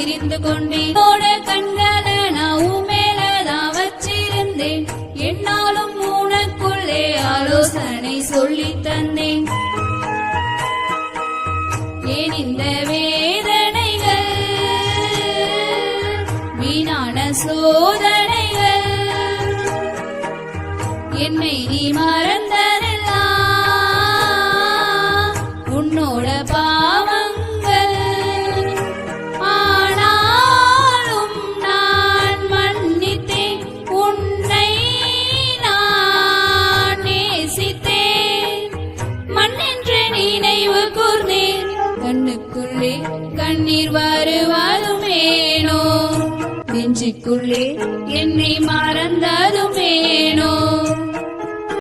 தெரிந்து கொண்டேன். கண்களை நான் மேலதான் வச்சிருந்தேன். என்னாலும் உனக்குள்ளே ஆலோசனை சொல்லி தந்தேன். ஏன் இந்த வேதனைகள், வீணான சோதனைகள், என்னை நீ மறந்ததெல்லாம் உன்னோட பாவங்கள். ஆனாலும் நான் மன்னித்தேன், உன்னை நான் நேசித்தேன். மண்ணென்று நினைவு கூர்ந்தேன், கண்ணுக்குள்ளே கண்ணீர் வருவதுமேனோ, நெஞ்சுக்குள்ளே என்னை மறந்தது